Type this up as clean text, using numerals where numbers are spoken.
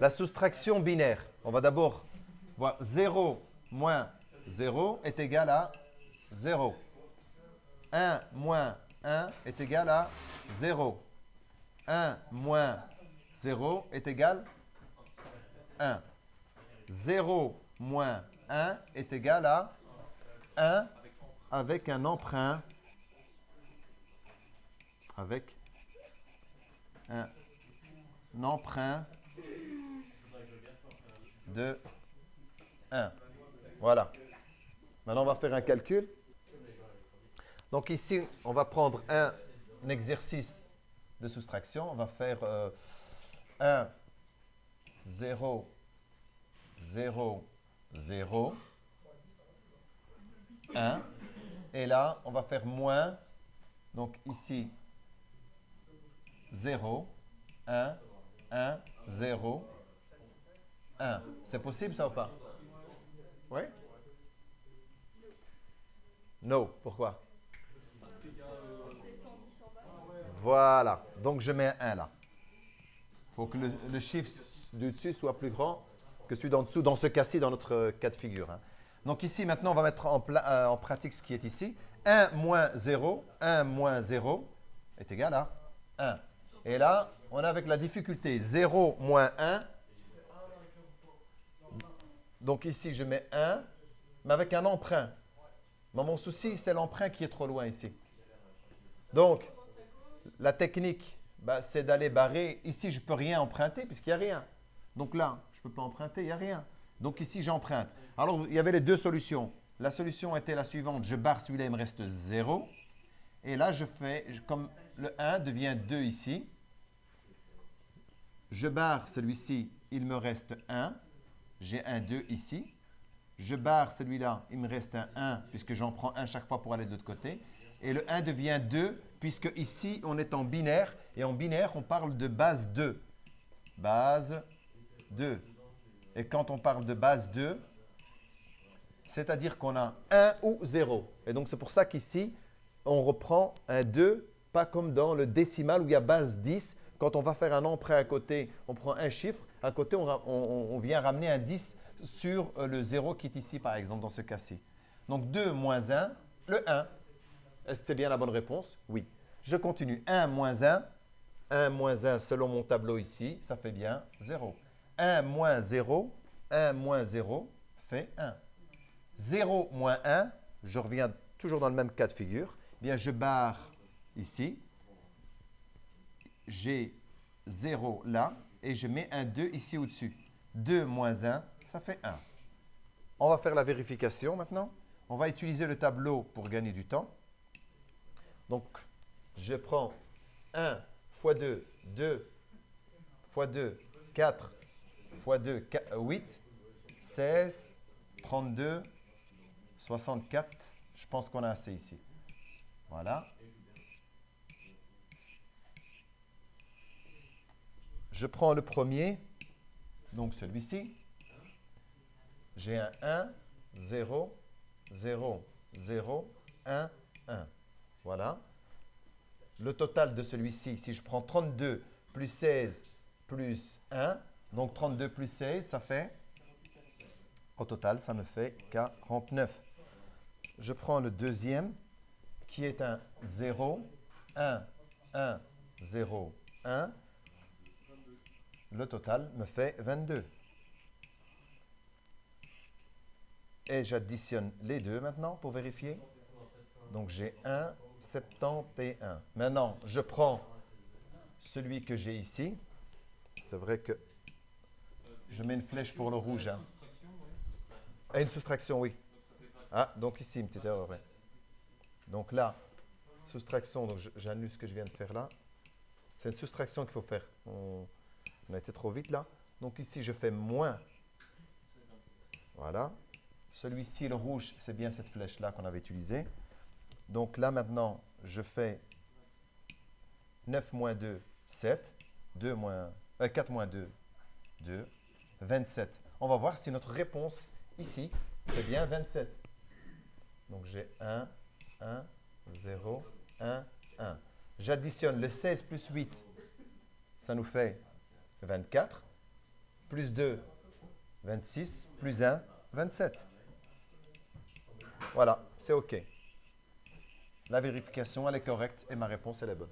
la soustraction binaire. On va d'abord voir 0 moins 0 est égal à 0. 1 moins 1 est égal à 0. 1 moins 0 est égal à 1. 0 moins 1 est égal à 1 avec un emprunt. Avec un emprunt de 1. Voilà. Maintenant, on va faire un calcul. Donc ici, on va prendre un exercice de soustraction. On va faire 1, 0, 0, 0, 1. Et là, on va faire moins. Donc ici, 0, 1, 1, 0, 1. C'est possible ça ou pas? Oui? Non. Pourquoi? Voilà. Donc je mets un 1 là. Il faut que le chiffre du dessus soit plus grand que celui d'en dessous, dans ce cas-ci, dans notre cas de figure. Hein. Donc ici, maintenant, on va mettre en pratique ce qui est ici. 1 moins 0, 1 moins 0 est égal à 1. Et là, on a avec la difficulté 0 moins 1. Donc ici, je mets 1, mais avec un emprunt. Mais mon souci, c'est l'emprunt qui est trop loin ici. Donc, la technique, c'est d'aller barrer. Ici, je ne peux rien emprunter puisqu'il n'y a rien. Donc là, je ne peux pas emprunter, il n'y a rien. Donc ici, j'emprunte. Alors, il y avait les deux solutions. La solution était la suivante. Je barre celui-là, il me reste 0. Et là, je fais, comme le 1 devient 2 ici, je barre celui-ci, il me reste 1. J'ai un 2 ici. Je barre celui-là, il me reste un 1 puisque j'en prends un chaque fois pour aller de l'autre côté. Et le 1 devient 2 puisque ici, on est en binaire. Et en binaire, on parle de base 2. Base 2. Et quand on parle de base 2, c'est-à-dire qu'on a 1 ou 0. Et donc, c'est pour ça qu'ici, on reprend un 2, pas comme dans le décimal où il y a base 10. Quand on va faire un emprunt à côté, on prend un chiffre. À côté, on vient ramener un 10 sur le 0 qui est ici, par exemple, dans ce cas-ci. Donc, 2 moins 1, le 1. Est-ce que c'est bien la bonne réponse? Oui. Je continue. 1 moins 1. 1 moins 1, selon mon tableau ici, ça fait bien 0. 1 moins 0. 1 moins 0 fait 1. 0 moins 1, je reviens toujours dans le même cas de figure. Eh bien, je barre ici. J'ai 0 là et je mets un 2 ici au-dessus. 2 moins 1, ça fait 1. On va faire la vérification maintenant. On va utiliser le tableau pour gagner du temps. Donc, je prends 1 fois 2, 2 fois 2, 4 fois 2, 8, 16, 32, 64. Je pense qu'on a assez ici. Voilà. Je prends le premier, donc celui-ci. J'ai un 1, 0, 0, 0, 1, 1. Voilà. Le total de celui-ci, si je prends 32 plus 16 plus 1, donc 32 plus 16, ça fait, au total, ça me fait 49. Je prends le deuxième, qui est un 0, 1, 1, 0, 1. Le total me fait 22. Et j'additionne les deux maintenant pour vérifier. Donc j'ai 1, 71. Maintenant, je prends celui que j'ai ici. C'est vrai que je mets une flèche pour le rouge. Hein. Et une soustraction, oui. Ah, donc ici, une petite erreur. Ouais. Donc là, soustraction, donc j'annule ce que je viens de faire là. C'est une soustraction qu'il faut faire. On a été trop vite là. Donc ici, je fais moins. Voilà. Celui-ci, le rouge, c'est bien cette flèche-là qu'on avait utilisée. Donc là, maintenant, je fais 9 moins 2, 7. 4 moins 2, 2. 27. On va voir si notre réponse ici fait bien 27. Donc j'ai 1, 1, 0, 1, 1. J'additionne le 16 plus 8. Ça nous fait 24. plus 2, 26, plus 1, 27. Voilà, c'est OK. La vérification, elle est correcte et ma réponse, elle est bonne.